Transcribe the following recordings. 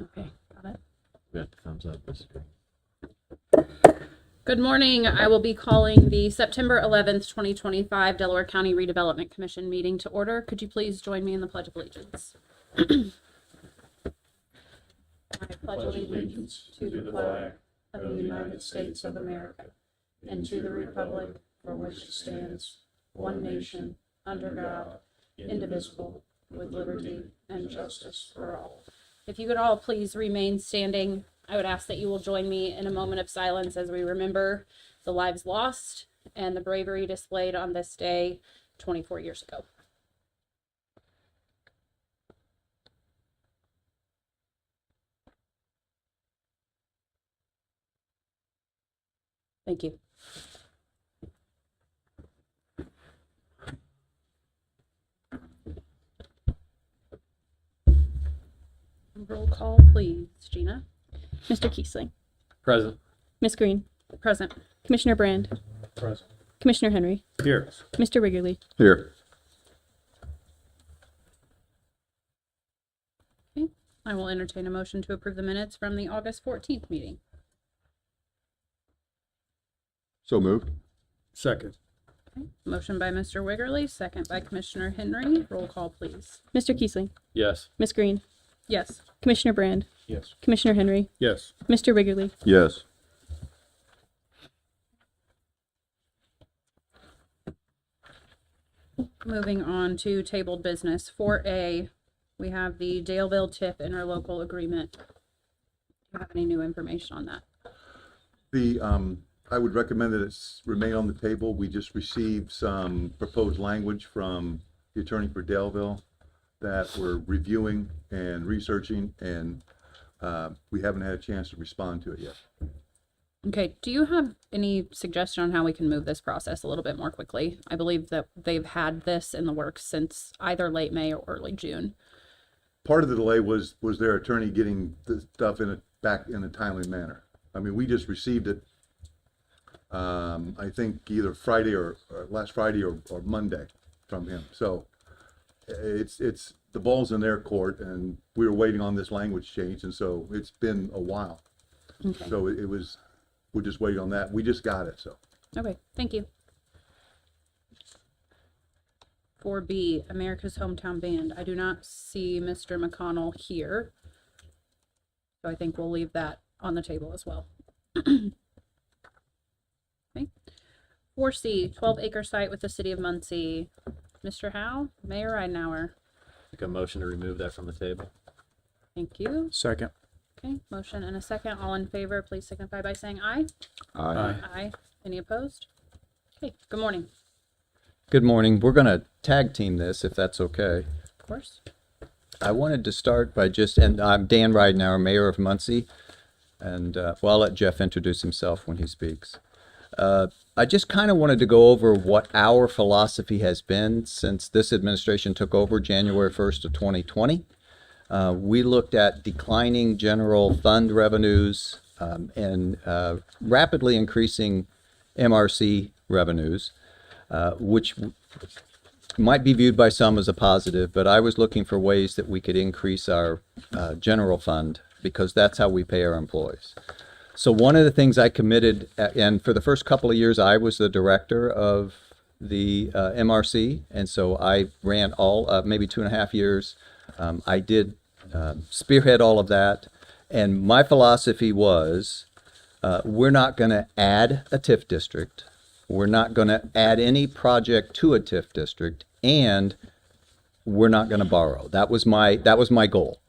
Okay, got it. We have to thumbs up this. Good morning. I will be calling the September 11th, 2025 Delaware County Redevelopment Commission meeting to order. Could you please join me in the Pledge of Allegiance? I pledge allegiance to the flag of the United States of America and to the republic for which it stands, one nation, under God, indivisible, with liberty and justice for all. If you could all please remain standing, I would ask that you will join me in a moment of silence as we remember the lives lost and the bravery displayed on this day 24 years ago. Thank you. Roll call, please. Gina? Mr. Kiesling, Present. Ms. Green, Present. Commissioner Brand, Present. Commissioner Henry, Here. Mr. Wrigley. Here. Okay. I will entertain a motion to approve the minutes from the August 14th meeting. So moved. Second. Okay. Motion by Mr. Wiggerly, second by Commissioner Henry. Roll call, please. Mr. Kiesling, Yes. Ms. Green, Yes. Commissioner Brand, Yes. Commissioner Henry, Yes. Mr. Wrigley. Yes. Moving on to tabled business. 4A, we have the Daleville TIF interlocal agreement. Do you have any new information on that? I would recommend that it's remain on the table. We just received some proposed language from the attorney for Daleville that we're reviewing and researching, and we haven't had a chance to respond to it yet. Okay, do you have any suggestion on how we can move this process a little bit more quickly? I believe that they've had this in the works since either late May or early June. Part of the delay was their attorney getting the stuff back in a timely manner. I mean, we just received it, I think either Friday or last Friday or Monday from him. So it's the ball's in their court, and we were waiting on this language change, and so it's been a while. Okay. So we're just waiting on that. We just got it, so. Okay, thank you. 4B, America's Hometown Band. I do not see Mr. McConnell here, so I think we'll leave that on the table as well. Okay. 4C, 12-acre site with the city of Muncie. Mr. Howe, Mayor Ridenhour. Make a motion to remove that from the table. Thank you. Second. Okay, motion and a second. All in favor, please signify by saying aye. Aye. Aye. Any opposed? Okay, good morning. Good morning. We're going to tag team this, if that's okay. Of course. I wanted to start by and I'm Dan Ridenhour, Mayor of Muncie, and I'll let Jeff introduce himself when he speaks. I just kind of wanted to go over what our philosophy has been since this administration took over January 1st of 2020. We looked at declining general fund revenues and rapidly increasing MRC revenues, which might be viewed by some as a positive, but I was looking for ways that we could increase our general fund because that's how we pay our employees. So one of the things I committed, and for the first couple of years, I was the director of the MRC, and so I ran all, maybe 2.5 years. I did spearhead all of that, and my philosophy was we're not going to add a TIF district. We're not going to add any project to a TIF district, and we're not going to borrow. That was my goal.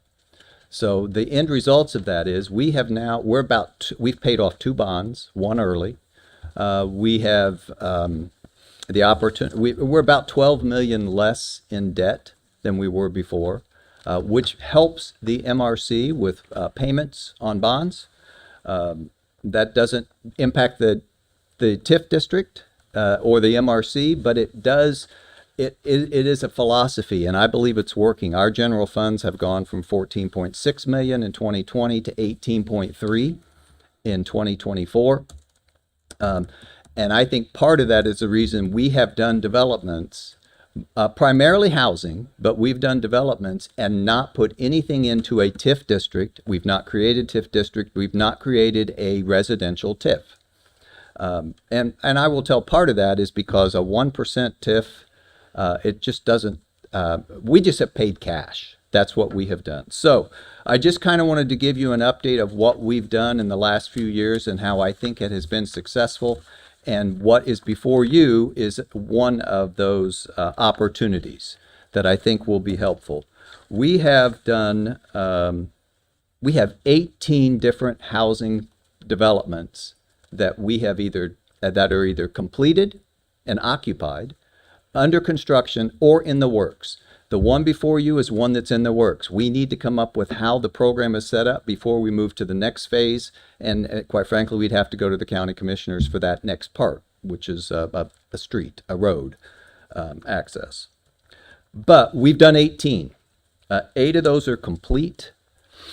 So the end results of that is we've paid off 2 bonds, one early. We have the opportunity. We're about $12 million less in debt than we were before, which helps the MRC with payments on bonds. That doesn't impact the TIF district or the MRC, but it does. It is a philosophy, and I believe it's working. Our general funds have gone from 14.6 million in 2020 to 18.3 in 2024. And I think part of that is the reason we have done developments primarily housing, but we've done developments and not put anything into a TIF district. We've not created TIF district. We've not created a residential TIF. And I will tell part of that is because a 1% TIF, it just doesn't, we just have paid cash. That's what we have done. So I just kind of wanted to give you an update of what we've done in the last few years and how I think it has been successful. And what is before you is one of those opportunities that I think will be helpful. We have done, we have 18 different housing developments that we have that are either completed and occupied, under construction, or in the works. The one before you is one that's in the works. We need to come up with how the program is set up before we move to the next phase. And quite frankly, we'd have to go to the county commissioners for that next part, which is a street, a road access. But we've done 18. 8 of those are complete,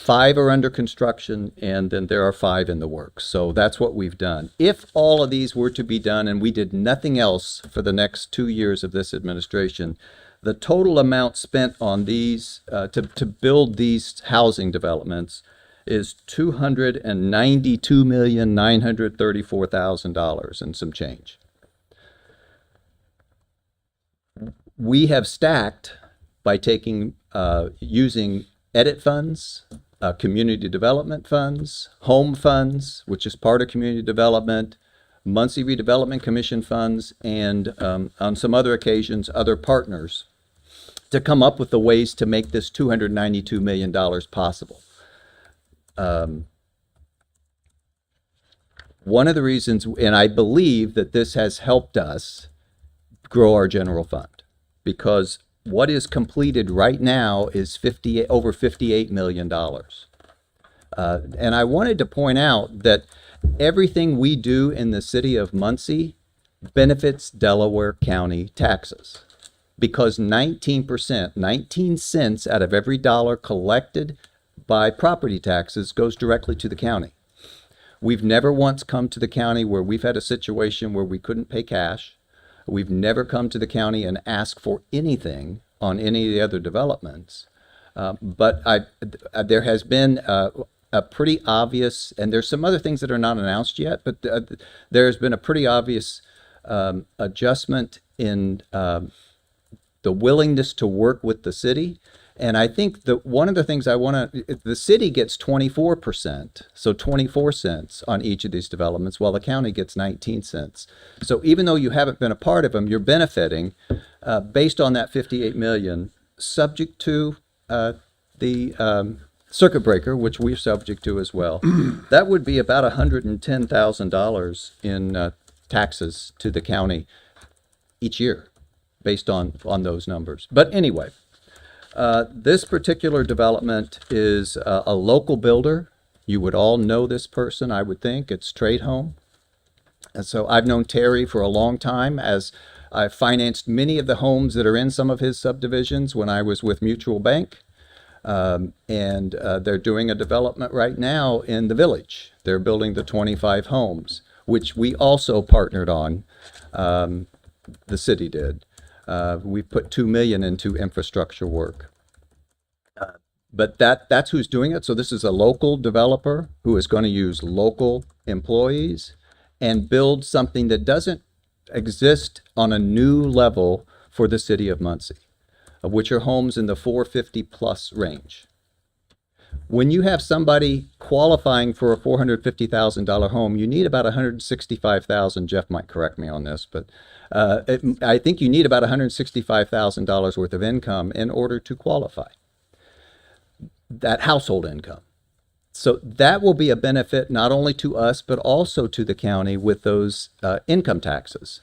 5 are under construction, and then there are 5 in the works. So that's what we've done. If all of these were to be done and we did nothing else for the next 2 years of this administration, the total amount spent on these, to build these housing developments is $292,934,000 and some change. We have stacked by taking, using edit funds, community development funds, home funds, which is part of community development, Muncie Redevelopment Commission funds, and on some other occasions, other partners, to come up with the ways to make this $292 million possible. One of the reasons, and I believe that this has helped us grow our general fund, because what is completed right now is over $58 million. And I wanted to point out that everything we do in the city of Muncie benefits Delaware County taxes, because 19%, 19 cents out of every dollar collected by property taxes goes directly to the county. We've never once come to the county where we've had a situation where we couldn't pay cash. We've never come to the county and asked for anything on any of the other developments. But there has been a pretty obvious, and there's some other things that are not announced yet, but there's been a pretty obvious adjustment in the willingness to work with the city. And I think that one of the things the city gets 24%, so 24 cents on each of these developments, while the county gets 19 cents. So even though you haven't been a part of them, you're benefiting based on that 58 million, subject to the circuit breaker, which we're subject to as well. That would be about $110,000 in taxes to the county each year, based on those numbers. But anyway, this particular development is a local builder. You would all know this person, I would think. It's Trade Home. And so I've known Terry for a long time, as I financed many of the homes that are in some of his subdivisions when I was with Mutual Bank. And they're doing a development right now in the village. They're building the 25 homes, which we also partnered on. The city did. We put $2 million into infrastructure work. But that's who's doing it. So this is a local developer who is going to use local employees and build something that doesn't exist on a new level for the city of Muncie, which are homes in the 450 plus range. When you have somebody qualifying for a $450,000 home, you need about $165,000. Jeff might correct me on this, but I think you need about $165,000 worth of income in order to qualify. That household income. So that will be a benefit not only to us, but also to the county with those income taxes.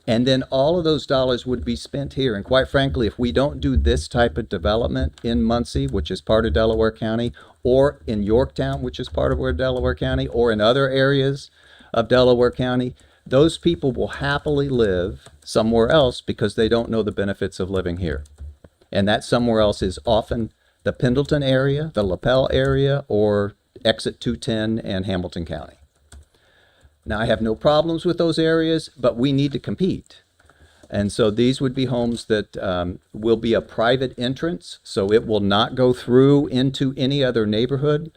And then all of those dollars would be spent here. And quite frankly, if we don't do this type of development in Muncie, which is part of Delaware County, or in Yorktown, which is part of Delaware County, or in other areas of Delaware County, those people will happily live somewhere else because they don't know the benefits of living here. And that somewhere else is often the Pendleton area, the LaPel area, or Exit 210 and Hamilton County. Now, I have no problems with those areas, but we need to compete. And so these would be homes that will be a private entrance, so it will not go through into any other neighborhood.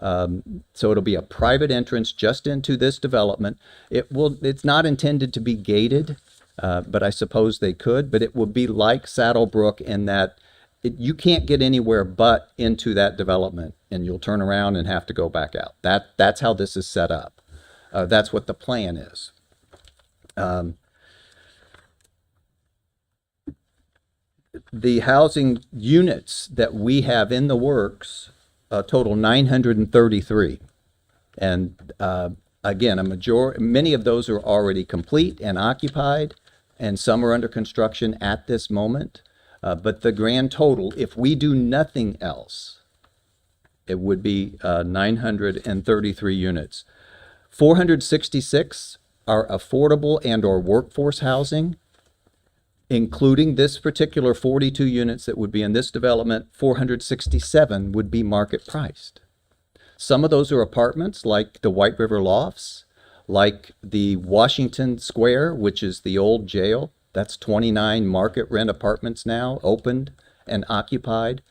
So it'll be a private entrance just into this development. It's not intended to be gated, but I suppose they could, but it will be like Saddlebrook in that you can't get anywhere but into that development, and you'll turn around and have to go back out. That's how this is set up. That's what the plan is. The housing units that we have in the works total 933. And again, many of those are already complete and occupied, and some are under construction at this moment. But the grand total, if we do nothing else, it would be 933 units. 466 are affordable and or workforce housing, including this particular 42 units that would be in this development. 467 would be market priced. Some of those are apartments like the White River Lofts, like the Washington Square, which is the old jail. That's 29 market rent apartments now, opened and occupied.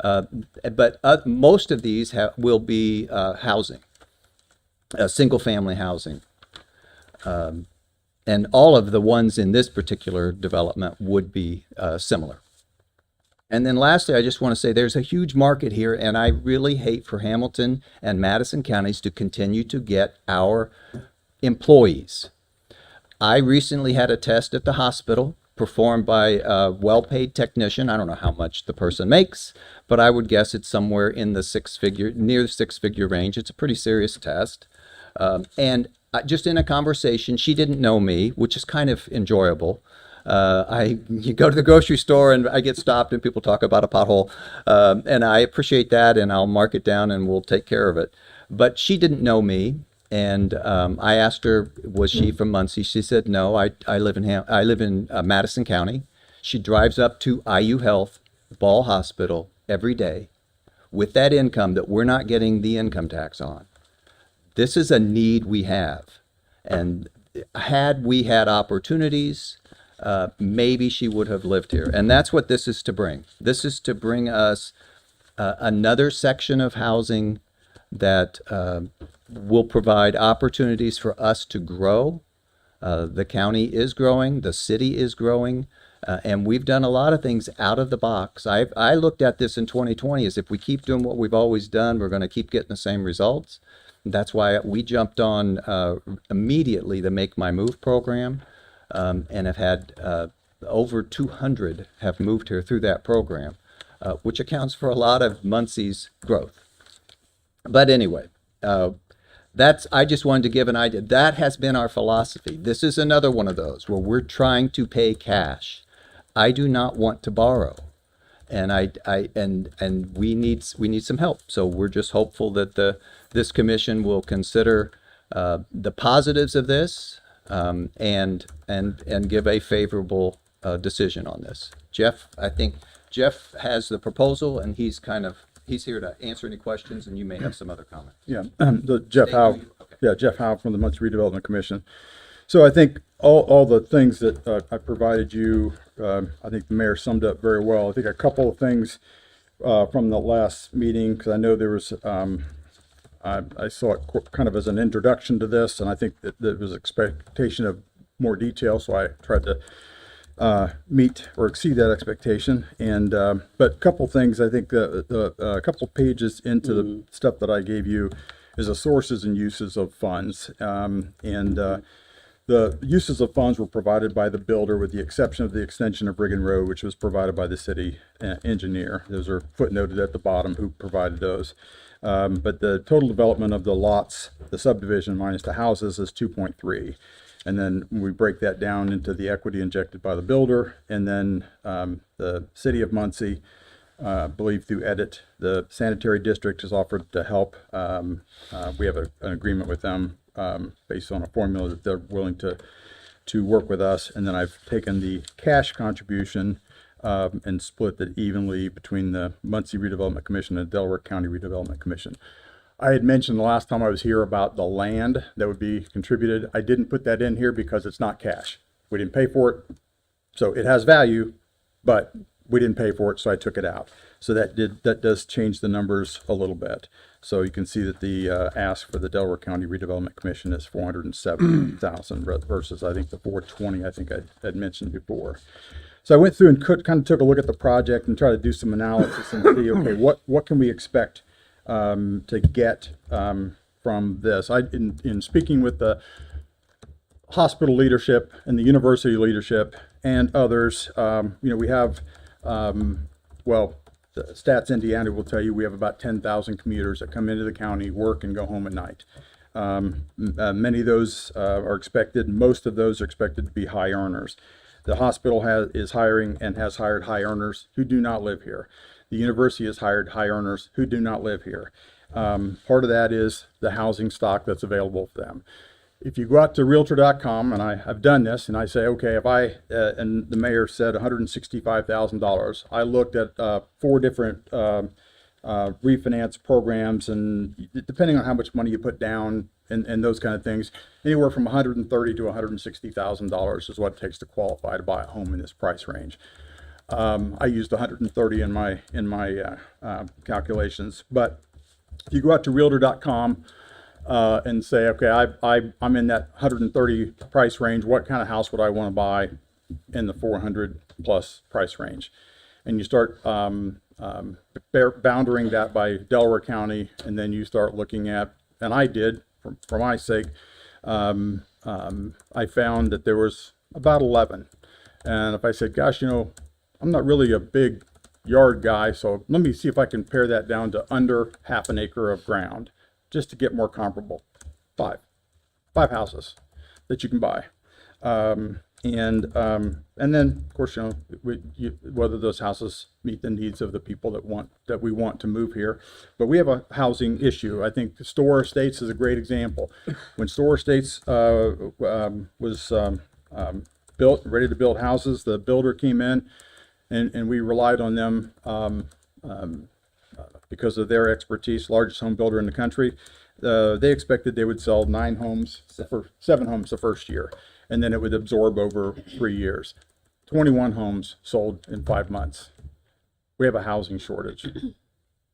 But most of these will be housing, single family housing. And all of the ones in this particular development would be similar. And then lastly, I just want to say there's a huge market here, and I really hate for Hamilton and Madison counties to continue to get our employees. I recently had a test at the hospital performed by a well-paid technician. I don't know how much the person makes, but I would guess it's somewhere in the near the six-figure range. It's a pretty serious test. And just in a conversation, she didn't know me, which is kind of enjoyable. You go to the grocery store and I get stopped and people talk about a pothole, and I appreciate that, and I'll mark it down and we'll take care of it. But she didn't know me, and I asked her, was she from Muncie? She said, no, I live in Madison County. She drives up to IU Health, Ball Hospital every day with that income that we're not getting the income tax on. This is a need we have. And had we had opportunities, maybe she would have lived here. And that's what this is to bring. This is to bring us another section of housing that will provide opportunities for us to grow. The county is growing, the city is growing, and we've done a lot of things out of the box. I looked at this in 2020 as if we keep doing what we've always done, we're going to keep getting the same results. That's why we jumped on immediately the Make My Move program, and have had over 200 have moved here through that program, which accounts for a lot of Muncie's growth. But anyway, I just wanted to give an idea. That has been our philosophy. This is another one of those where we're trying to pay cash. I do not want to borrow, and we need some help. So we're just hopeful that this commission will consider the positives of this, and give a favorable decision on this. Jeff, I think Jeff has the proposal, and he's here to answer any questions, and you may have some other comments. Yeah, Jeff Howe. Okay. Yeah, Jeff Howe from the Muncie Redevelopment Commission. So I think all the things that I provided you, I think the mayor summed up very well. I think a couple of things from the last meeting, because I know there was, I saw it kind of as an introduction to this, and I think that there was expectation of more detail, so I tried to meet or exceed that expectation. And but a couple things, I think a couple pages into the stuff that I gave you is the sources and uses of funds. The uses of funds were provided by the builder, with the exception of the extension of Brigham Road, which was provided by the city engineer. Those are footnoted at the bottom who provided those. But the total development of the lots, the subdivision minus the houses, is 2.3. And then we break that down into the equity injected by the builder, and then the city of Muncie, I believe through EDIT, the sanitary district has offered to help. We have an agreement with them based on a formula that they're willing to work with us. And then I've taken the cash contribution and split it evenly between the Muncie Redevelopment Commission and the Delaware County Redevelopment Commission. I had mentioned the last time I was here about the land that would be contributed. I didn't put that in here because it's not cash. We didn't pay for it. So it has value, but we didn't pay for it, so I took it out. So that does change the numbers a little bit. So you can see that the ask for the Delaware County Redevelopment Commission is $407,000 versus I think the $420 I think I had mentioned before. So I went through and kind of took a look at the project and tried to do some analysis and see, okay, what can we expect to get from this? In speaking with the hospital leadership and the university leadership and others, we have, the Stats Indiana will tell you we have about 10,000 commuters that come into the county, work, and go home at night. Many of those are expected, most of those are expected to be high earners. The hospital is hiring and has hired high earners who do not live here. The university has hired high earners who do not live here. Part of that is the housing stock that's available for them. If you go out to Realtor.com, and I've done this, and I say, okay, if and the mayor said $165,000, I looked at 4 different refinance programs, and depending on how much money you put down and those kind of things, anywhere from $130,000 to $160,000 is what it takes to qualify to buy a home in this price range. I used 130 in my calculations, but if you go out to Realtor.com and say, okay, I'm in that 130 price range, what kind of house would I want to buy in the 400 plus price range? And you start bounding that by Delaware County, and then you start looking at, and I did, for my sake, I found that there was about 11. And if I said, gosh, I'm not really a big yard guy, so let me see if I can pare that down to under half an acre of ground, just to get more comparable. 5 houses that you can buy. And then of course, whether those houses meet the needs of the people that we want to move here. But we have a housing issue. I think Store Estates is a great example. When Store Estates was built, ready to build houses, the builder came in, and we relied on them because of their expertise, largest home builder in the country. They expected they would sell 7 homes the first year, and then it would absorb over 3 years. 21 homes sold in 5 months. We have a housing shortage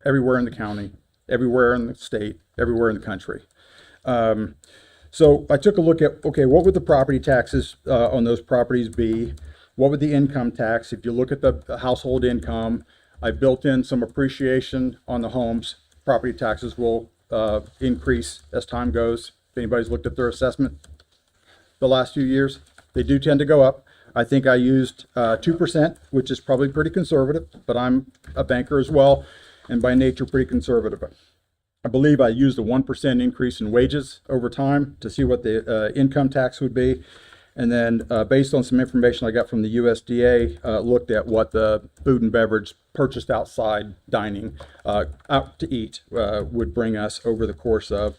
everywhere in the county, everywhere in the state, everywhere in the country. So I took a look at, okay, what would the property taxes on those properties be? What would the income tax? If you look at the household income, I built in some appreciation on the homes. Property taxes will increase as time goes. If anybody's looked at their assessment the last few years, they do tend to go up. I think I used 2%, which is probably pretty conservative, but I'm a banker as well, and by nature pretty conservative. I believe I used a 1% increase in wages over time to see what the income tax would be. And then based on some information I got from the USDA, looked at what the food and beverage purchased outside dining out to eat would bring us over the course of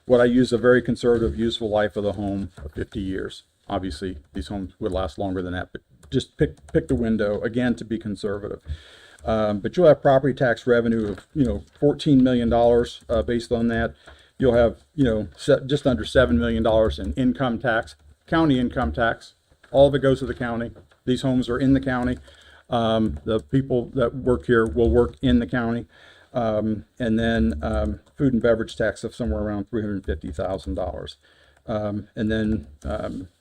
what I use a very conservative useful life of the home of 50 years. Obviously, these homes would last longer than that, but just pick the window, again, to be conservative. But you'll have property tax revenue of, $14 million based on that. You'll have, just under $7 million in income tax. County income tax, all of it goes to the county. These homes are in the county. The people that work here will work in the county. And then food and beverage tax of somewhere around $350,000. And then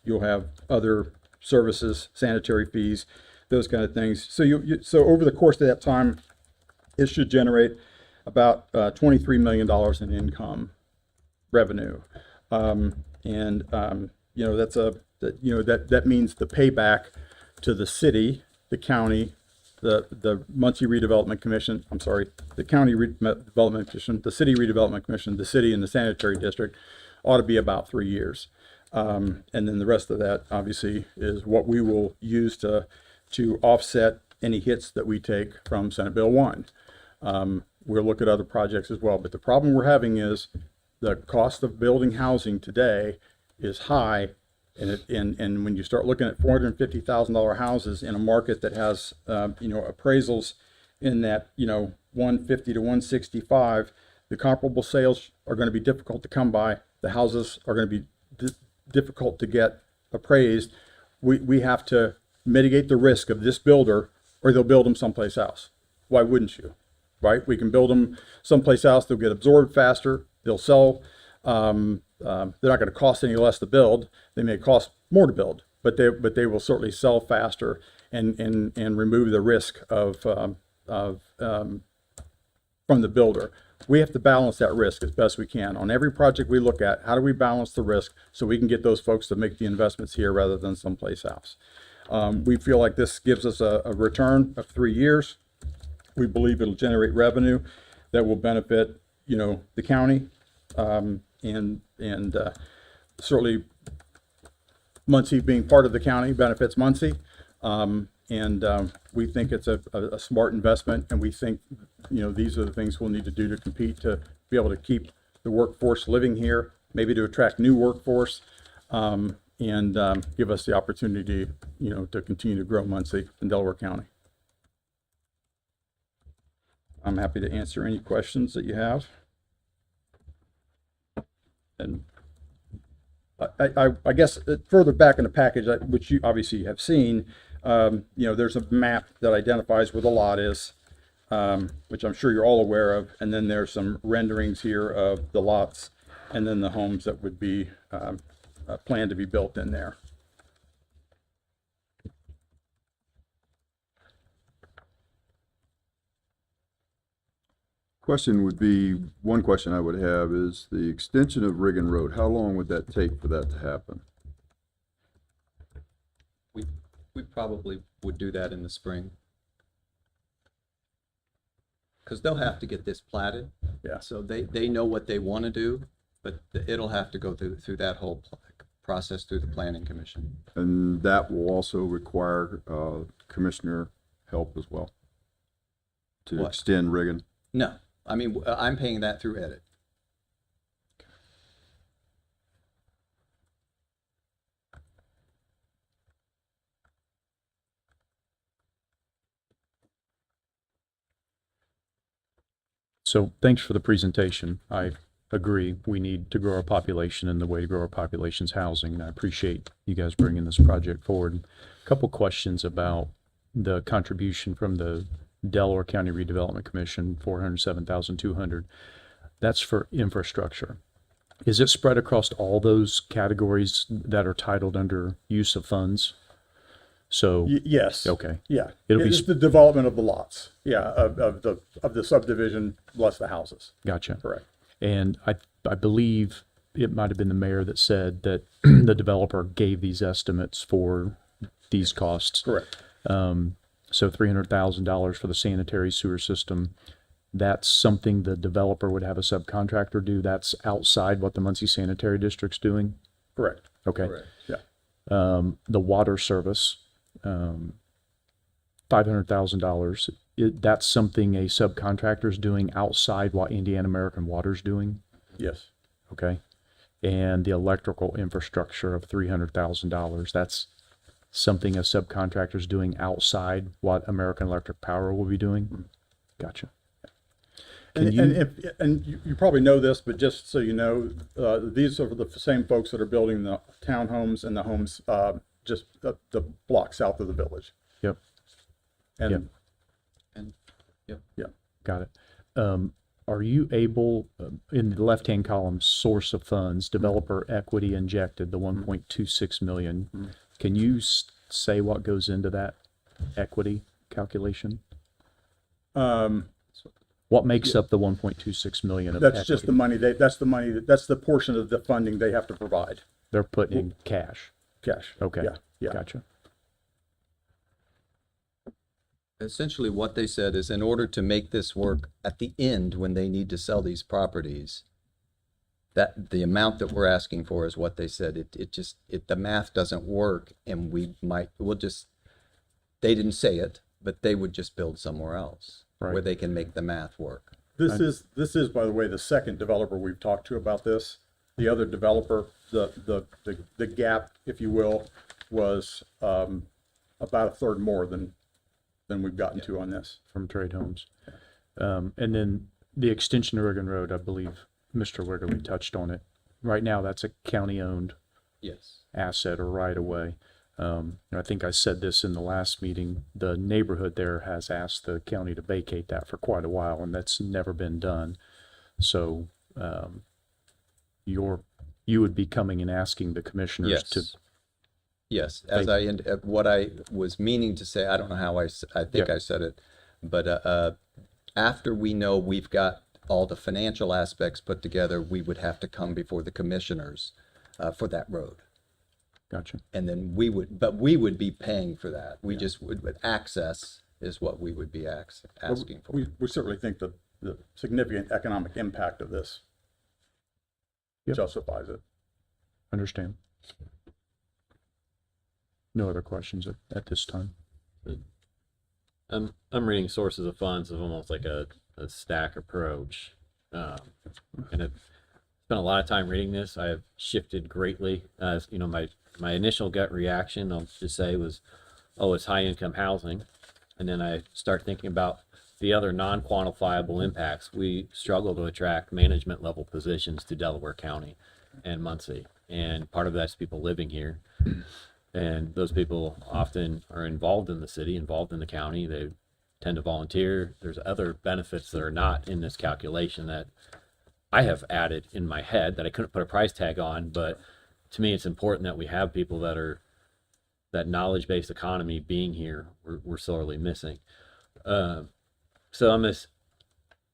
you'll have other services, sanitary fees, those kind of things. So so over the course of that time, it should generate about $23 million in income revenue. That means the payback to the city, the county, the Muncie Redevelopment Commission, the County Redevelopment Commission, the City Redevelopment Commission, the city and the sanitary district ought to be about 3 years. And then the rest of that obviously is what we will use to offset any hits that we take from Senate Bill 1. We'll look at other projects as well, but the problem we're having is the cost of building housing today is high, and when you start looking at $450,000 houses in a market that has appraisals in that 150 to 165, the comparable sales are going to be difficult to come by. The houses are going to be difficult to get appraised. We have to mitigate the risk of this builder, or they'll build them someplace else. Why wouldn't you? Right? We can build them someplace else. They'll get absorbed faster. They'll sell. They're not going to cost any less to build. They may cost more to build, but they will certainly sell faster and remove the risk from the builder. We have to balance that risk as best we can. On every project we look at, how do we balance the risk so we can get those folks to make the investments here rather than someplace else? We feel like this gives us a return of 3 years. We believe it'll generate revenue that will benefit, the county, and certainly Muncie being part of the county benefits Muncie. We think it's a smart investment, and we think, these are the things we'll need to do to compete, to be able to keep the workforce living here, maybe to attract new workforce, and give us the opportunity, to continue to grow Muncie and Delaware County. I'm happy to answer any questions that you have. And I guess further back in the package, which you obviously have seen, there's a map that identifies where the lot is, which I'm sure you're all aware of. And then there's some renderings here of the lots and then the homes that would be planned to be built in there. One question I would have is the extension of Riggin Road. How long would that take for that to happen? We probably would do that in the spring. Because they'll have to get this platted. Yeah. So they know what they want to do, but it'll have to go through that whole process through the Planning Commission. And that will also require commissioner help as well to What? extend Riggin. No, I mean, I'm paying that through edit. So thanks for the presentation. I agree. We need to grow our population, and the way to grow our population is housing. And I appreciate you guys bringing this project forward. A couple questions about the contribution from the Delaware County Redevelopment Commission, $407,200. That's for infrastructure. Is it spread across all those categories that are titled under use of funds? So, Yes. okay. Yeah. It'll be It's the development of the lots. Yeah, of the subdivision plus the houses. Gotcha. Correct. And I believe it might have been the mayor that said that the developer gave these estimates for these costs. Correct. So $300,000 for the sanitary sewer system. That's something the developer would have a subcontractor do. That's outside what the Muncie Sanitary District's doing. Correct. Okay. Correct. Yeah. The water service, $500,000. That's something a subcontractor's doing outside what Indiana American Water's doing. Yes. Okay. And the electrical infrastructure of $300,000. That's something a subcontractor's doing outside what American Electric Power will be doing. Gotcha. And you probably know this, but just so you know, these are the same folks that are building the townhomes and the homes just the block south of the village. Yep. And Got it. Are you able, in the left-hand column, source of funds, developer equity injected, the 1.26 million, can you say what goes into that equity calculation? What makes up the 1.26 million of that's equity? just the money that's the portion of the funding they have to provide. They're putting in cash. Cash. Okay. Yeah. Gotcha. Essentially what they said is, in order to make this work at the end when they need to sell these properties, that the amount that we're asking for is what they said. The math doesn't work, and they didn't say it, but they would just build somewhere else Right. where they can make the math work. This is, by the way, the second developer we've talked to about this. The other developer, the gap, if you will, was about a third more than we've gotten to on this. From Trade Homes. And then the extension of Riggin Road, I believe Mr. Wiggerly touched on it. Right now, that's a county-owned Yes. asset or right-of-way. I think I said this in the last meeting, the neighborhood there has asked the county to vacate that for quite a while, and that's never been done. So, you would be coming and asking the commissioners to, Yes, as what I was meaning to say, I don't know how I think Yeah. I said it, but after we know we've got all the financial aspects put together, we would have to come before the commissioners for that road. gotcha. And then we would be paying for that. We just would, but access is what we would be asking for. We certainly think that the significant economic impact of this Yep. justifies it. Understand. No other questions at this time. I'm reading sources of funds of almost like a stack approach. And I've spent a lot of time reading this. I have shifted greatly. You know, my initial gut reaction, I'll just say, was, oh, it's high income housing. And then I start thinking about the other non-quantifiable impacts. We struggle to attract management level positions to Delaware County and Muncie. And part of that's people living here. And those people often are involved in the city, involved in the county. They tend to volunteer. There's other benefits that are not in this calculation that I have added in my head that I couldn't put a price tag on. But to me, it's important that we have people that knowledge-based economy being here, we're sorely missing. So I'm just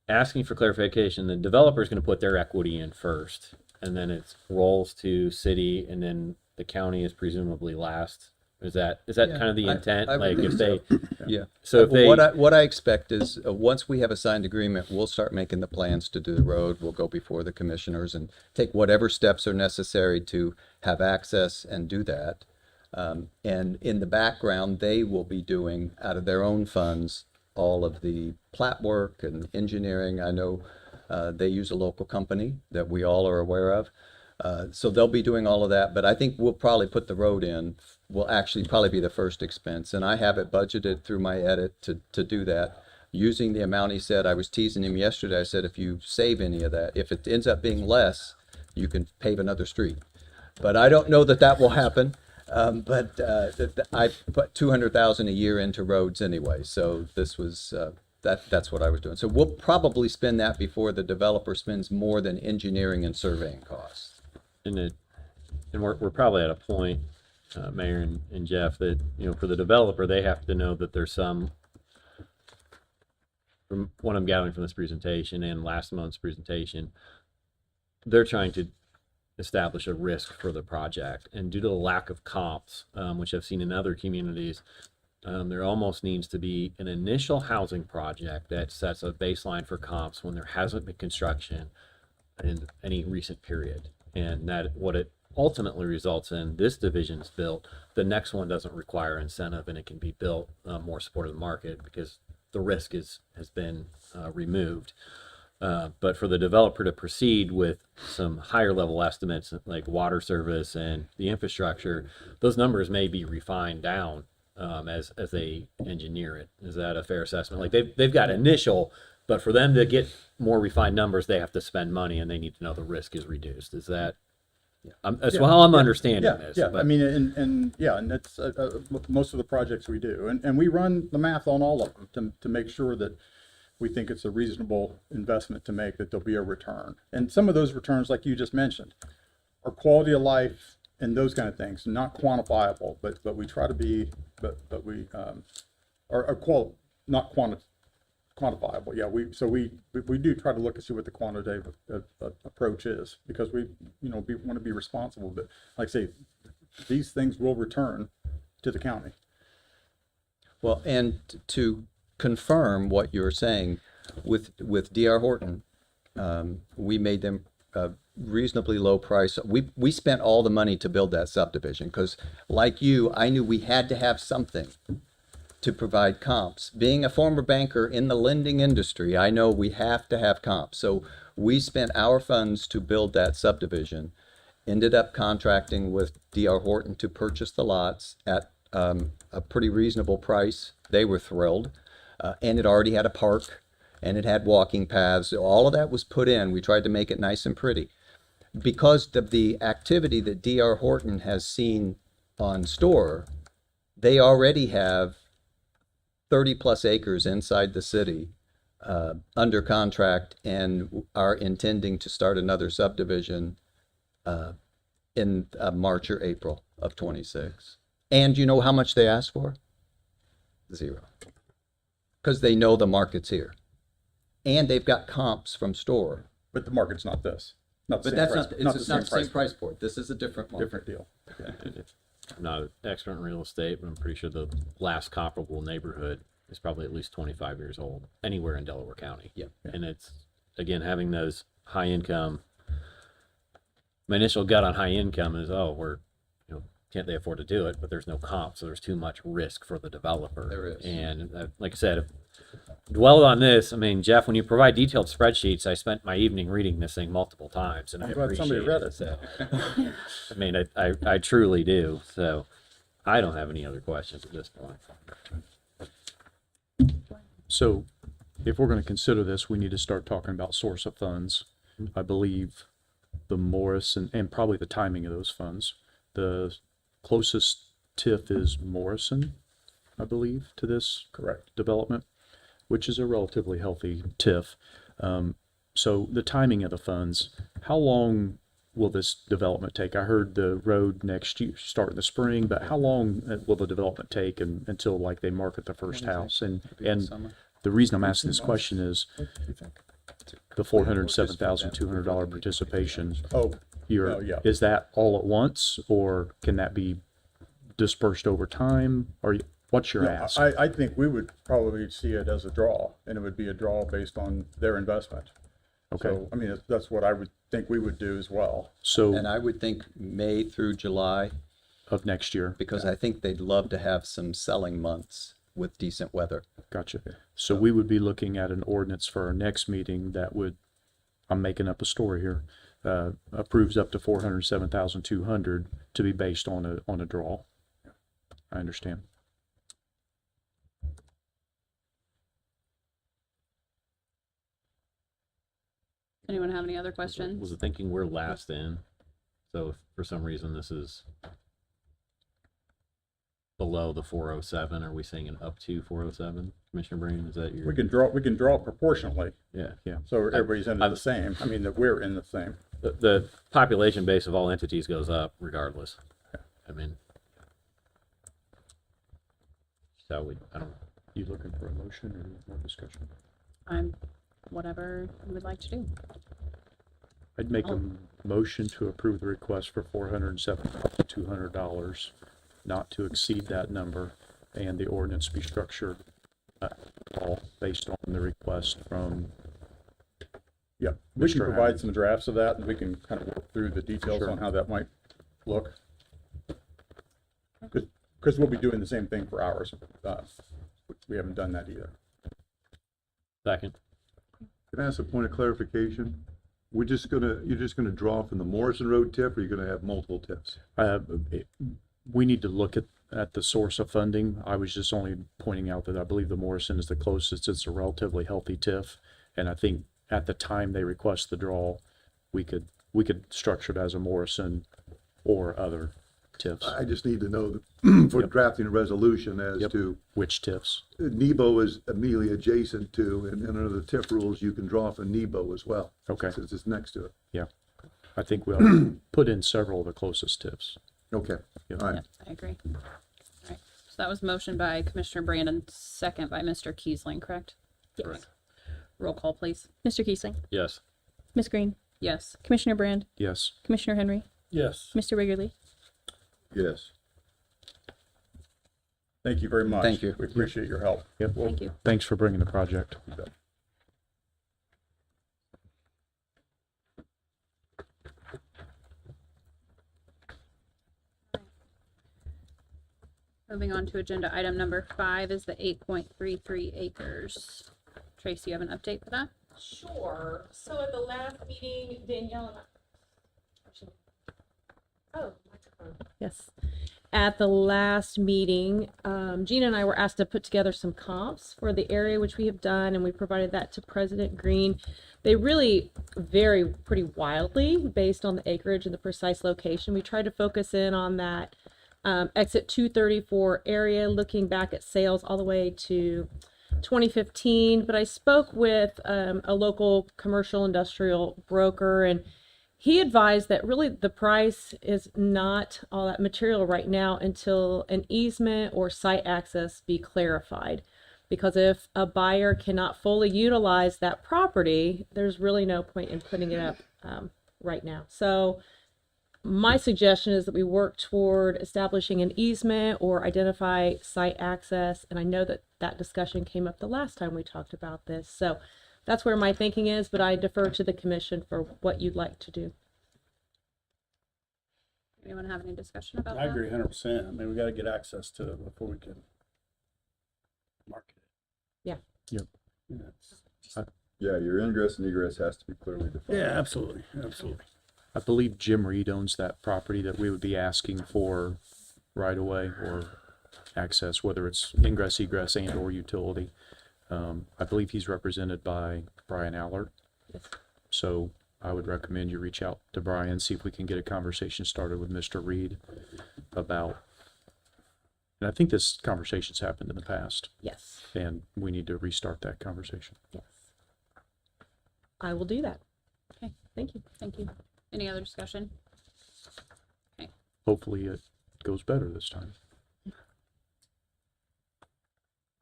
asking for clarification. The developer is going to put their equity in first, and then it rolls to city, and then the county is presumably last. Is that kind of the intent? I would Like think if they, Yeah. so if they, What I expect is, once we have a signed agreement, we'll start making the plans to do the road. We'll go before the commissioners and take whatever steps are necessary to have access and do that. And in the background, they will be doing out of their own funds all of the plat work and engineering. I know they use a local company that we all are aware of. So they'll be doing all of that, but I think we'll probably put the road in, will actually probably be the first expense. And I have it budgeted through my edit to do that, using the amount he said. I was teasing him yesterday. I said, if you save any of that, if it ends up being less, you can pave another street. But I don't know that will happen. But I put $200,000 a year into roads anyway. So this was, that's what I was doing. So we'll probably spend that before the developer spends more than engineering and surveying costs. and we're probably at a point, Mayor and Jeff, that, you know, for the developer, they have to know that there's some, from what I'm gathering from this presentation and last month's presentation, they're trying to establish a risk for the project. And due to the lack of comps, which I've seen in other communities, there almost needs to be an initial housing project that sets a baseline for comps when there hasn't been construction in any recent period. And that what it ultimately results in, this division is built, the next one doesn't require incentive, and it can be built more supportive of the market because the risk has been removed. But for the developer to proceed with some higher level estimates like water service and the infrastructure, those numbers may be refined down as they engineer it. Is that a fair assessment? Like they've got initial, but for them to get more refined numbers, they have to spend money and they need to know the risk is reduced. Is that? That's how I'm understanding this. Yeah, But I mean, and that's most of the projects we do, and we run the math on all of them to make sure that we think it's a reasonable investment to make, that there'll be a return. And some of those returns, like you just mentioned, are quality of life and those kind of things, not quantifiable, but we try to be, but we are not quantifiable. Yeah, we do try to look and see what the quantitative approach is, because we want to be responsible. But like I say, these things will return to the county. Well, and to confirm what you're saying, with D.R. Horton, we made them a reasonably low price. We spent all the money to build that subdivision because, like you, I knew we had to have something to provide comps. Being a former banker in the lending industry, I know we have to have comps. So we spent our funds to build that subdivision, ended up contracting with D.R. Horton to purchase the lots at a pretty reasonable price. They were thrilled. And it already had a park, and it had walking paths. All of that was put in. We tried to make it nice and pretty. Because of the activity that D.R. Horton has seen on Store, they already have 30-plus acres inside the city under contract and are intending to start another subdivision in March or April of '26. And you know how much they asked for? 0. Because they know the market's here. And they've got comps from store. But the market's not this. Not the But same that's price. not, it's not the same price point. This is a different market. Different deal. I'm not an expert in real estate, but I'm pretty sure the last comparable neighborhood is probably at least 25 years old anywhere in Delaware County. Yeah. And it's, again, having those high income, my initial gut on high income is, oh, can't they afford to do it? But there's no comp, so there's too much risk for the developer. There is. And like I said, dwelled on this. I mean, Jeff, when you provide detailed spreadsheets, I spent my evening reading this thing multiple times, and I I'm glad somebody appreciate read it. So, I mean, I truly do. So, I don't have any other questions at this point. So if we're going to consider this, we need to start talking about source of funds. I believe the Morris and probably the timing of those funds. The closest TIF is Morrison, I believe, to this Correct. development, which is a relatively healthy TIF. So the timing of the funds, how long will this development take? I heard the road next year, start in the spring, but how long will the development take until like they market the first house? And the reason I'm asking this question is the $407,200 participation. Oh, yeah. Is that all at once, or can that be dispersed over time? Or what's your no, ask? I think we would probably see it as a draw, and it would be a draw based on their investment. Okay. So, I mean, that's what I would think we would do as well. So And I would think May through July, of next year. because I think they'd love to have some selling months with decent weather. Gotcha. So we would be looking at an ordinance for our next meeting that would, I'm making up a story here, approves up to 407,200 to be based on a draw. I understand. Anyone have any other questions? Was it thinking we're last in? So if for some reason this is below the 407, are we saying an up to 407? Commissioner Breen, is that your? We can draw proportionally, Yeah. so everybody's in the same. I mean, that we're in the same. The population base of all entities goes up regardless. I mean, so I don't. You looking for a motion or more discussion? I'm, whatever you would like to do. I'd make a motion to approve the request for $407,200, not to exceed that number, and the ordinance be structured all based on the request from. Yeah, we can Mr. provide Hammond. some drafts of that, and we can kind of work through the details Sure. on how that might look. Because we'll be doing the same thing for ours. We haven't done that either. Second. Can I ask a point of clarification? You're just gonna draw from the Morrison Road TIF, or you're gonna have multiple TIFs? We need to look at the source of funding. I was just only pointing out that I believe the Morrison is the closest. It's a relatively healthy TIF, and I think at the time they request the draw, we could structure it as a Morrison or other TIFs. I just need to know for drafting a resolution as Yep. to, Which TIFs? Nebo is immediately adjacent to, and under the TIF rules, you can draw from Nebo as well. Okay. Since it's next to it. Yeah. I think we'll put in several of the closest TIFs. Okay, Yep. all right. Yep, I agree. All right, so that was motion by Commissioner Brandon, second by Mr. Kiesling, correct? Correct. Roll call, please. Mr. Kiesling, Yes. Ms. Green, Yes. Commissioner Brand, Yes. Commissioner Henry, Yes. Mr. Wrigley. Yes. Thank you very much. Thank you. We appreciate your help. Yep. Thank you. Thanks for bringing the project. Moving on to agenda item number 5 is the 8.33 acres. Tracy, you have an update for that? Sure. So at the last meeting, Danielle and microphone. Yes. At the last meeting, Gina and I were asked to put together some comps for the area, which we have done, and we provided that to President Green. They really vary pretty wildly based on the acreage and the precise location. We tried to focus in on that exit 234 area, looking back at sales all the way to 2015. But I spoke with a local commercial industrial broker, and he advised that really the price is not all that material right now until an easement or site access be clarified. Because if a buyer cannot fully utilize that property, there's really no point in putting it up right now. So my suggestion is that we work toward establishing an easement or identify site access. And I know that that discussion came up the last time we talked about this. So that's where my thinking is, but I defer to the commission for what you'd like to do. Anyone have any discussion about I that? agree 100%. I mean, we got to get access to it before we can market it. Yeah. Yep. You know, it's- Yeah, your ingress and egress has to be clearly defined. yeah, absolutely, absolutely. I believe Jim Reed owns that property that we would be asking for right away or access, whether it's ingress, egress, and or utility. I believe he's represented by Brian Allard. Yes. So I would recommend you reach out to Brian, see if we can get a conversation started with Mr. Reed about, and I think this conversation's happened in the past, Yes. and we need to restart that conversation. Yes. I will do that. Okay. Thank you. Thank you. Any other discussion? Hopefully it goes better this time.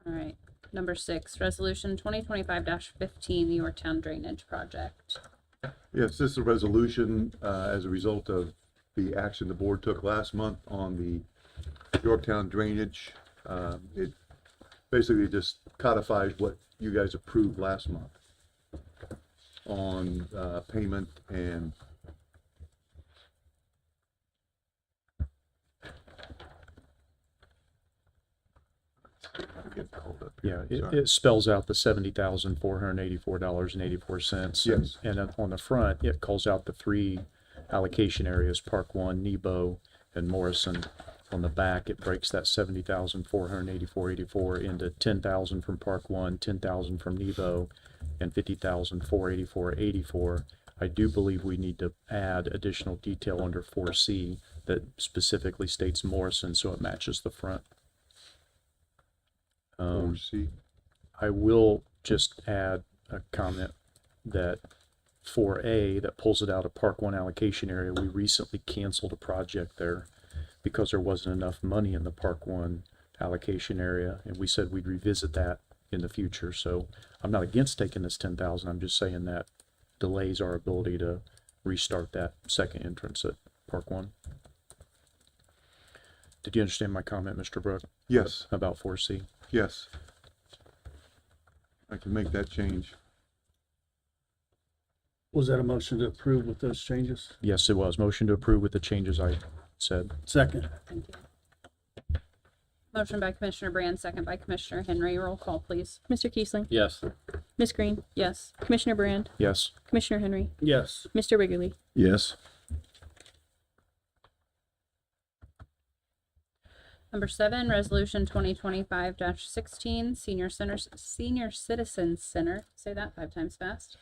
All right. Number 6, resolution 2025-15, the Yorktown Drainage Project. Yes, this is a resolution as a result of the action the board took last month on the Yorktown drainage. It basically just codifies what you guys approved last month on payment and get called up Yeah, here, it, sorry. it spells out the $70,484.84. Yes. And then on the front, it calls out the 3 allocation areas, Park 1, Nebo, and Morrison. On the back, it breaks that $70,484.84 into 10,000 from Park 1, 10,000 from Nebo, and 50,484.84. I do believe we need to add additional detail under 4C that specifically states Morrison so it matches the front. 4C. I will just add a comment that 4A, that pulls it out of Park 1 allocation area, we recently canceled a project there because there wasn't enough money in the Park 1 allocation area, and we said we'd revisit that in the future. So I'm not against taking this 10,000, I'm just saying that delays our ability to restart that second entrance at Park 1. Did you understand my comment, Mr. Brook? Yes, About 4C? yes. I can make that change. Was that a motion to approve with those changes? Yes, it was. Motion to approve with the changes I said. Second. Thank you. Motion by Commissioner Brand, second by Commissioner Henry. Roll call, please. Mr. Kiesling, Yes. Ms. Green, Yes. Commissioner Brand, Yes. Commissioner Henry, Yes. Mr. Wrigley. Yes. Number 7, resolution 2025-16, Senior Citizens Center. Say that 5 times fast.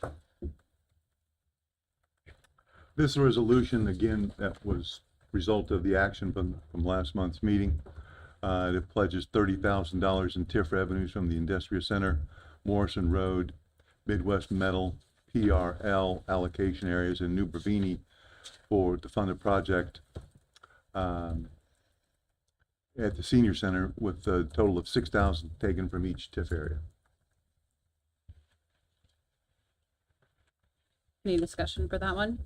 This resolution, again, that was result of the action from last month's meeting. It pledges $30,000 in TIF revenues from the Industrial Center, Morrison Road, Midwest Metal, PRL allocation areas, and New Bravini for to fund a project at the Senior Center with a total of $6,000 taken from each TIF area. Any discussion for that one?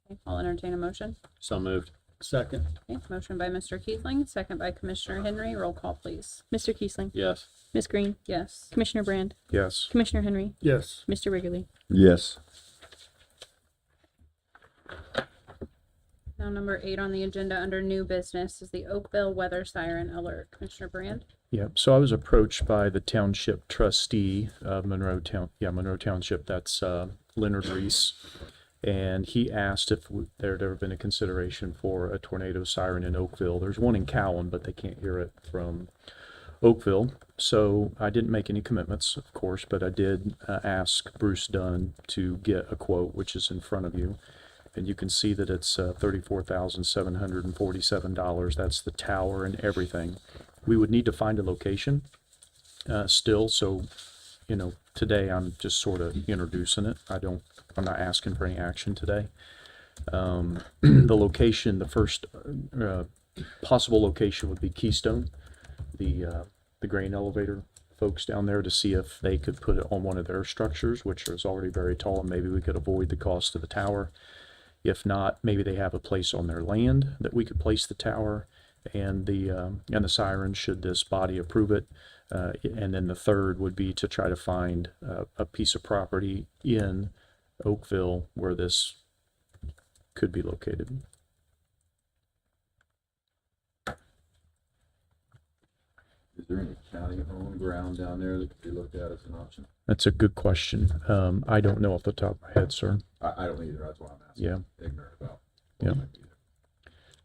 Okay, I'll entertain a motion. So moved. Second. Okay, motion by Mr. Kiesling, second by Commissioner Henry. Roll call, please. Mr. Kiesling, Yes. Ms. Green, Yes. Commissioner Brand, Yes. Commissioner Henry, Yes. Mr. Wrigley. Yes. Now, number 8 on the agenda under new business is the Oakville weather siren alert. Commissioner Brand? Yeah, so I was approached by the township trustee of Monroe Township, that's Leonard Reese. And he asked if there had ever been a consideration for a tornado siren in Oakville. There's one in Cowan, but they can't hear it from Oakville. So I didn't make any commitments, of course, but I did ask Bruce Dunn to get a quote, which is in front of you. And you can see that it's $34,747. That's the tower and everything. We would need to find a location still, so, you know, today I'm just sort of introducing it. I'm not asking for any action today. The location, the first possible location would be Keystone, the grain elevator folks down there, to see if they could put it on one of their structures, which is already very tall, and maybe we could avoid the cost of the tower. If not, maybe they have a place on their land that we could place the tower and the siren, should this body approve it. And then the third would be to try to find a piece of property in Oakville where this could be located. Is there any county-owned ground down there that could be looked at as an option? That's a good question. I don't know off the top of my head, sir. I don't either, that's why I'm asking. Yeah. Ignorant about. Yeah. what might be there.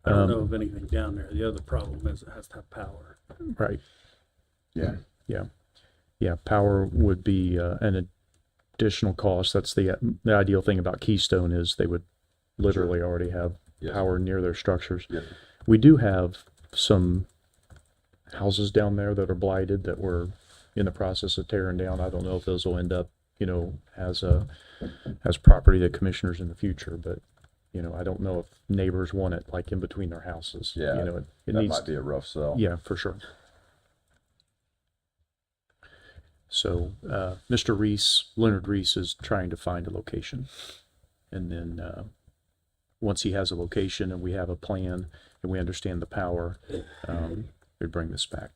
I don't know of anything down there. The other problem is it has to have power. Right. Yeah. Yeah, power would be an additional cost. That's the ideal thing about Keystone, is they would literally already have Yes. power near their structures. Yes. We do have some houses down there that are blighted that we're in the process of tearing down. I don't know if those will end up, you know, as property that commissioners in the future, but, you know, I don't know if neighbors want it like in between their houses. Yeah, You know, it That needs, might be a rough sell. yeah, for sure. So, Mr. Reese, Leonard Reese, is trying to find a location. And then, once he has a location and we have a plan and we understand the power, we bring this back.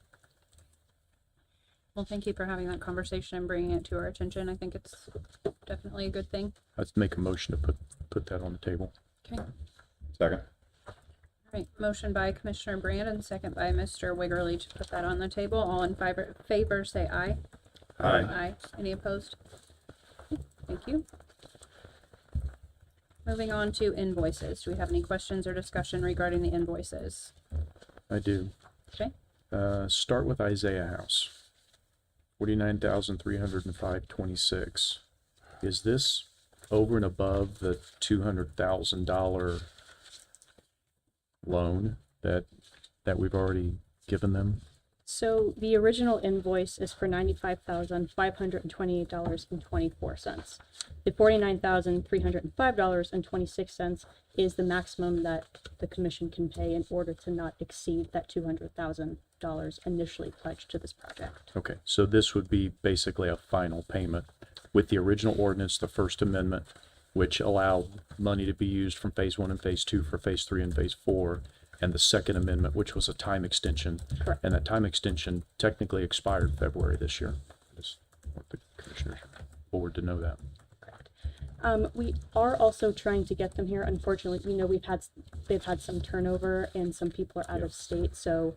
Well, thank you for having that conversation and bringing it to our attention. I think it's definitely a good thing. Let's make a motion to put that on the table. Okay. Second. All right, motion by Commissioner Brand and second by Mr. Wiggerly to put that on the table. All in favor say aye. Aye. Aye. Any opposed? Thank you. Moving on to invoices. Do we have any questions or discussion regarding the invoices? I do. Okay. Start with Isaiah House. 49,305.26. Is this over and above the $200,000 loan that we've already given them? So the original invoice is for $95,528.24. The $49,305.26 is the maximum that the commission can pay in order to not exceed that $200,000 initially pledged to this project. Okay, so this would be basically a final payment with the original ordinance, the First Amendment, which allowed money to be used from phase 1 and phase 2 for phase 3 and phase 4, and the Second Amendment, which was a time extension. Correct. And that time extension technically expired February this year. Just want the commissioners board to know that. We are also trying to get them here. Unfortunately, you know, they've had some turnover and some people are out of state. So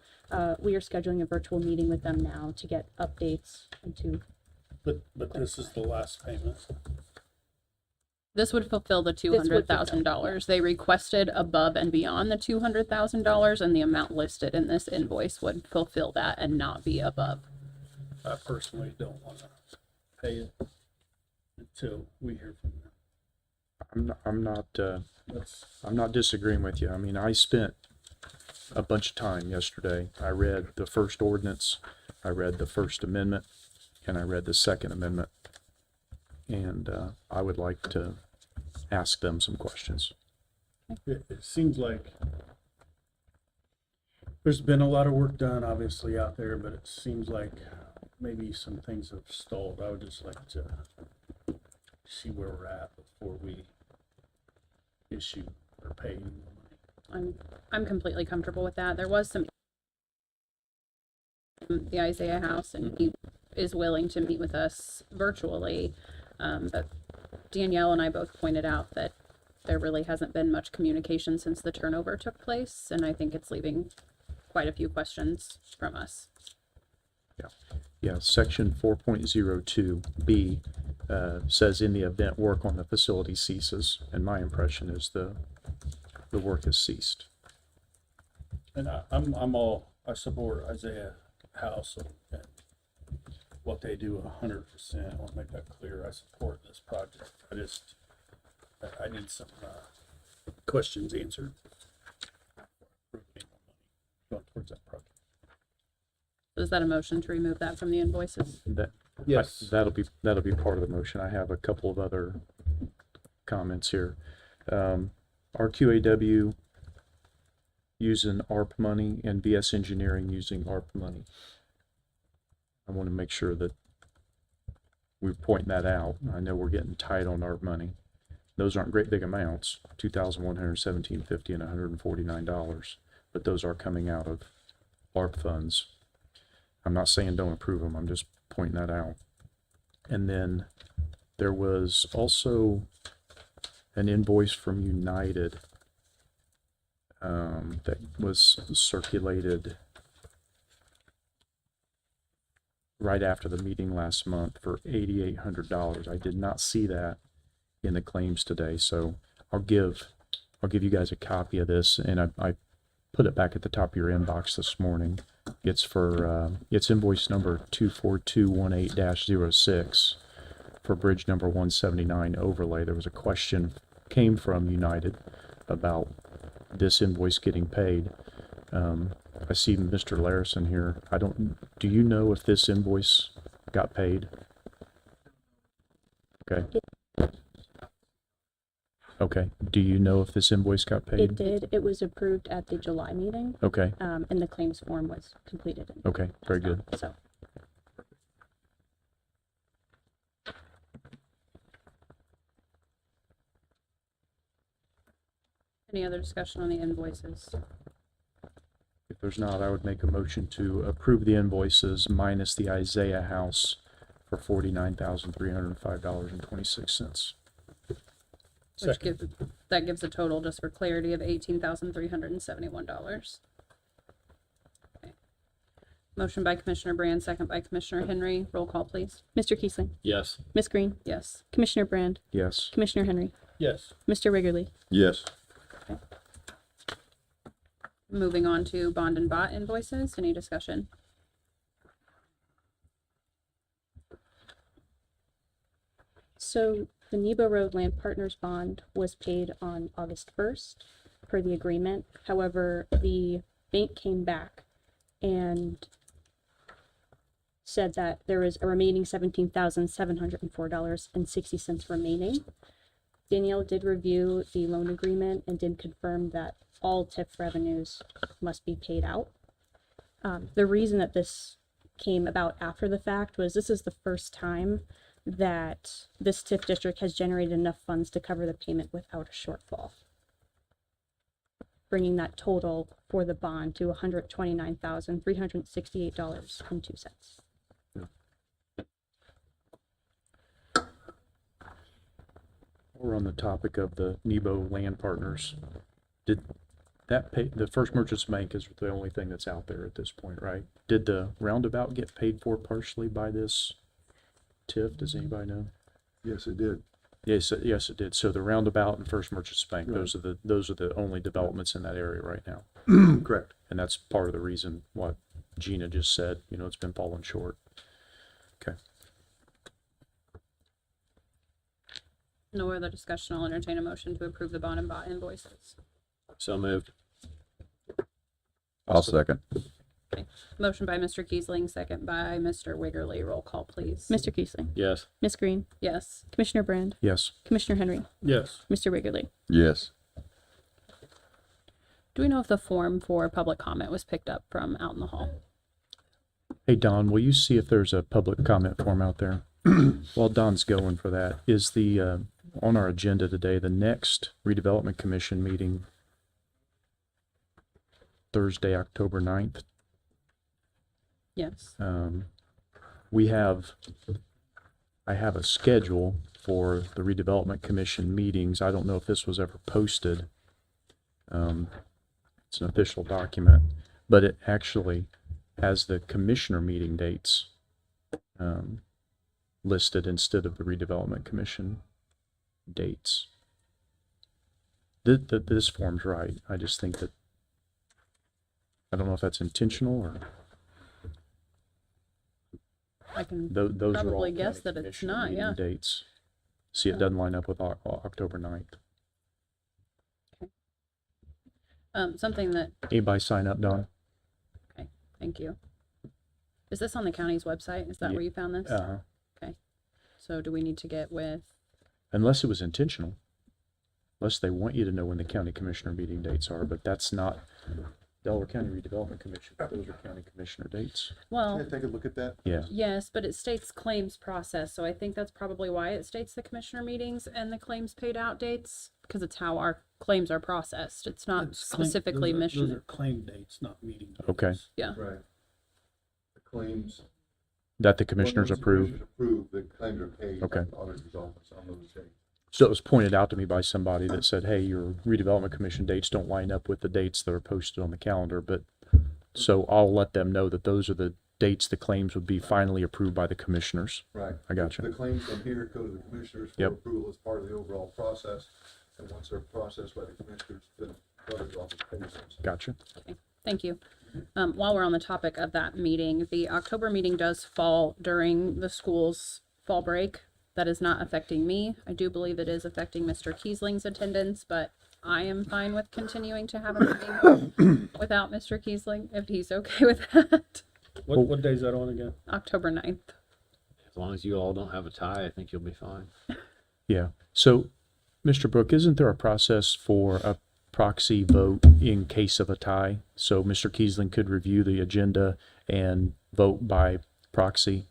we are scheduling a virtual meeting with them now to get updates and to. But this is the last payment. This would fulfill the This would fulfill, $200,000. They requested above and beyond the $200,000, and the amount listed in this invoice would fulfill that and not be above. I personally don't want to pay it until we hear from them. I'm That's, not disagreeing with you. I mean, I spent a bunch of time yesterday. I read the first ordinance, I read the First Amendment, and I read the Second Amendment. And I would like to ask them some questions. it seems like there's been a lot of work done, obviously, out there, but it seems like maybe some things have stalled. I would just like to see where we're at before we issue or pay any more money. I'm completely comfortable with that. There was some the Isaiah House, and he is willing to meet with us virtually. But Danielle and I both pointed out that there really hasn't been much communication since the turnover took place, and I think it's leaving quite a few questions from us. Yeah, section 4.02B says in the event work on the facility ceases, and my impression is the work has ceased. And I support Isaiah House and what they do 100%. I want to make that clear. I support this project. I need some questions answered. Going towards that project. Is that a motion to remove that from the invoices? That, Yes. that'll be part of the motion. I have a couple of other comments here. RQAW using ARP money and VS Engineering using ARP money. I want to make sure that we point that out. I know we're getting tight on ARP money. Those aren't great big amounts, $2,117.50 and $149, but those are coming out of ARP funds. I'm not saying don't approve them, I'm just pointing that out. And then there was also an invoice from United that was circulated right after the meeting last month for $8,800. I did not see that in the claims today, so I'll give you guys a copy of this, and I put it back at the top of your inbox this morning. It's for it's invoice number 24218-06 for bridge number 179 overlay. There was a question came from United about this invoice getting paid. I see Mr. Larison here. Do you know if this invoice got paid? Okay. Okay. Do you know if this invoice got paid? It did. It was approved at the July meeting, Okay. and the claims form was completed. Okay. Very good. So, Any other discussion on the invoices? If there's not, I would make a motion to approve the invoices minus the Isaiah House for $49,305.26. That gives a total, just for clarity, of $18,371. Okay. Motion by Commissioner Brand, second by Commissioner Henry. Roll call, please. Mr. Kiesling, Yes. Miss Green, Yes. Commissioner Brand, Yes. Commissioner Henry, Yes. Mr. Wiggerly. Yes. Moving on to bond and bot invoices. Any discussion? So the Nebo Road Land Partners bond was paid on August 1st per the agreement. However, the bank came back and said that there was a remaining $17,704.60 remaining. Danielle did review the loan agreement and did confirm that all TIF revenues must be paid out. The reason that this came about after the fact was this is the first time that this TIF district has generated enough funds to cover the payment without a shortfall, bringing that total for the bond to $129,368.02. We're on the topic of the Nebo Land Partners. Did that pay, the First Merchants Bank is the only thing that's out there at this point, right? Did the roundabout get paid for partially by this TIF? Does anybody know? Yes, it did. Yes, it did. So the roundabout and First Merchants Bank, Right. those are the only developments in that area right now. Correct. And that's part of the reason what Gina just said, it's been falling short. Okay. No other discussion. I'll entertain a motion to approve the bond and bot invoices. So moved. I'll second. Motion by Mr. Kiesling, second by Mr. Wiggerly. Roll call, please. Mr. Kiesling, Yes. Miss Green, Yes. Commissioner Brand, Yes. Commissioner Henry, Yes. Mr. Wiggerly. Yes. Do we know if the form for public comment was picked up from out in the hall? Hey, Don, will you see if there's a public comment form out there? While Don's going for that, is the, on our agenda today, the next Redevelopment Commission meeting Thursday, October 9th? Yes. I have a schedule for the Redevelopment Commission meetings. I don't know if this was ever posted. It's an official document, but it actually has the commissioner meeting dates listed instead of the Redevelopment Commission dates. This form's right. I just think that, I don't know if that's intentional or. I can Those are all probably guess county that it's commissioner not, meeting yeah. dates. See, it doesn't line up with October 9th. Something that, Anybody sign up, Don? thank you. Is this on the county's website? Is that Ye- where you found this? Uh-huh. So do we need to get with, Unless it was intentional. Unless they want you to know when the county commissioner meeting dates are, but that's not Delaware County Redevelopment Commission. Those are county commissioner dates. well, Can I take a look at that? Yeah. yes, but it states claims process, so I think that's probably why it states the commissioner meetings and the claims paid out dates, because it's how our claims are processed. It's not It's claim- specifically those are mission. claim dates, not meeting dates. Okay. Yeah. Right. The claims. That the commissioners Once the approve. commissioners approve, the claims are paid. Okay. by the auditor's office on those dates. So it was pointed out to me by somebody that said, hey, your redevelopment commission dates don't line up with the dates that are posted on the calendar, but so I'll let them know that those are the dates the claims would be finally approved by the commissioners. Right. I gotcha. The claims from here go to the commissioners for Yep. approval as part of the overall process. And once they're processed by the commissioners, then the auditor's office pays them. Gotcha. Thank you. While we're on the topic of that meeting, the October meeting does fall during the school's fall break. That is not affecting me. I do believe it is affecting Mr. Kiesling's attendance, but I am fine with continuing to have a meeting without Mr. Kiesling, if he's okay with that. What day is that on again? October 9th. As long as you all don't have a tie, I think you'll be fine. Yeah. So, Mr. Brook, isn't there a process for a proxy vote in case of a tie? So Mr. Kiesling could review the agenda and vote by proxy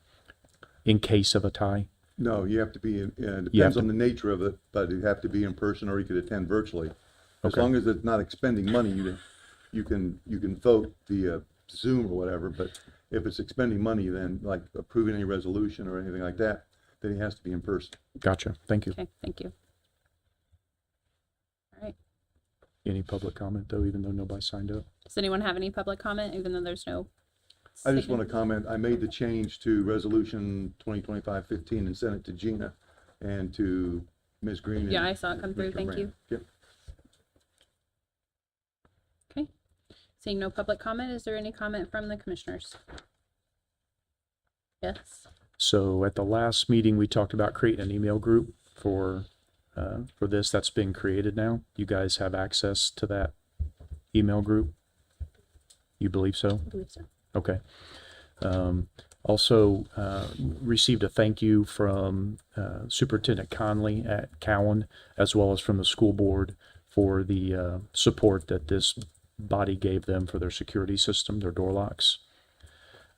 in case of a tie? No, you have to be, You have depends to- on the nature of it, but you have to be in person or you could attend virtually. As Okay. long as it's not expending money, you can vote via Zoom or whatever, but if it's expending money, then like approving any resolution or anything like that, then he has to be in person. Gotcha. Thank you. Okay, thank you. All right. Any public comment though, even though nobody signed up? Does anyone have any public comment, even though there's no? I just want to comment, I made the change to resolution 2025-15 and sent it to Gina and to Ms. Green. and Yeah, I saw it come through. Commissioner Thank you. Brand. Yep. Okay. Seeing no public comment, is there any comment from the commissioners? Yes. So at the last meeting, we talked about creating an email group for this. That's been created now. You guys have access to that email group? You believe so? I believe so. Okay. Also, received a thank you from Superintendent Conley at Cowan, as well as from the school board for the support that this body gave them for their security system, their door locks.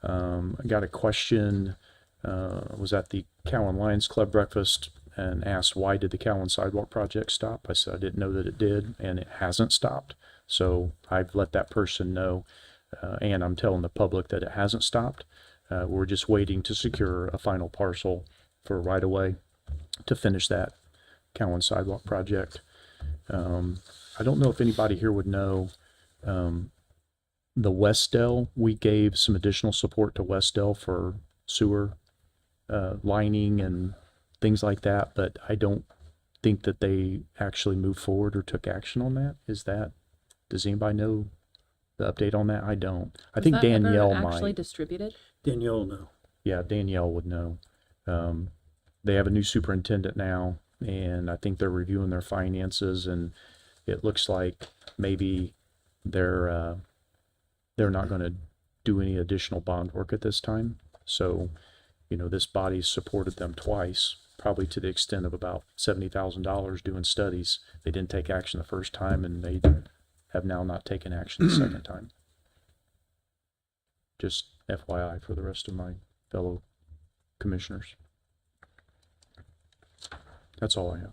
I got a question, was at the Cowan Lions Club breakfast and asked, why did the Cowan sidewalk project stop? I said, I didn't know that it did, and it hasn't stopped. So I've let that person know. And I'm telling the public that it hasn't stopped. We're just waiting to secure a final parcel for right away to finish that Cowan sidewalk project. I don't know if anybody here would know, the Westdell, we gave some additional support to Westdell for sewer lining and things like that, but I don't think that they actually moved forward or took action on that. Does anybody know the update on that? I don't. I Was think that ever Danielle actually might. distributed? Danielle, no. Yeah, Danielle would know. They have a new superintendent now, and I think they're reviewing their finances, and it looks like maybe they're not going to do any additional bond work at this time. So, this body's supported them twice, probably to the extent of about $70,000 doing studies. They didn't take action the first time, and they have now not taken action the second time. Just FYI for the rest of my fellow commissioners. That's all I have.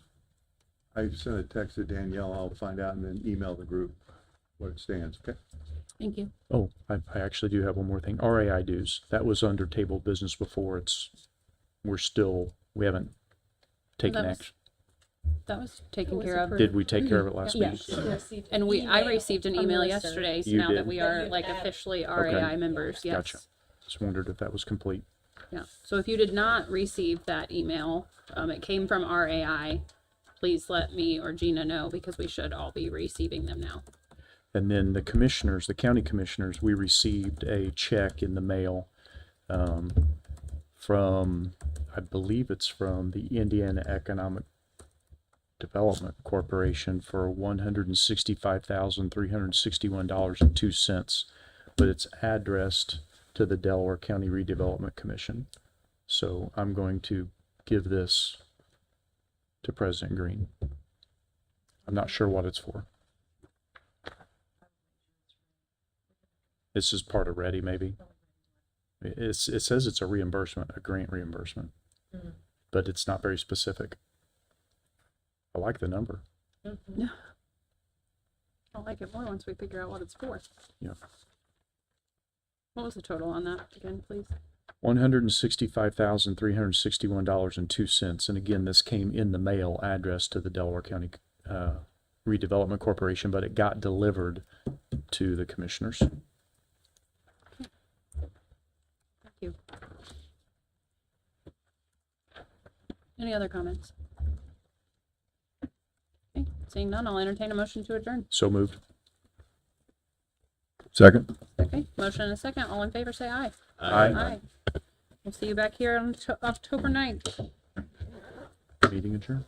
I sent a text to Danielle, I'll find out and then email the group where it stands, okay? Thank you. Oh, I actually do have one more thing. RAI dues. That was under table business before. We haven't taken that was action. That was taken was care of. approved. Did we take care of it last Yeah. meeting? And I received an from email the yesterday, so You now did? that we are like officially RAI members, yes. Gotcha. Just wondered if that was complete. Yeah, so if you did not receive that email, it came from RAI, please let me or Gina know, because we should all be receiving them now. And then the commissioners, the county commissioners, we received a check in the mail from, I believe it's from the Indiana Economic Redevelopment Corporation for $165,361.02, but it's addressed to the Delaware County Redevelopment Commission. So I'm going to give this to President Green. I'm not sure what it's for. This is part of Ready, maybe. It says it's a reimbursement, a grant reimbursement, but it's not very specific. I like the number. I'll like it more once we figure out what it's for. Yeah. What was the total on that again, please? $165,361.02. And again, this came in the mail addressed to the Delaware County Redevelopment Corporation, but it got delivered to the commissioners. Thank you. Any other comments? Okay, seeing none, I'll entertain a motion to adjourn. So moved. Second? Okay, motion and a second. All in favor, say aye. Aye. We'll see you back here on October 9th. Meeting adjourned.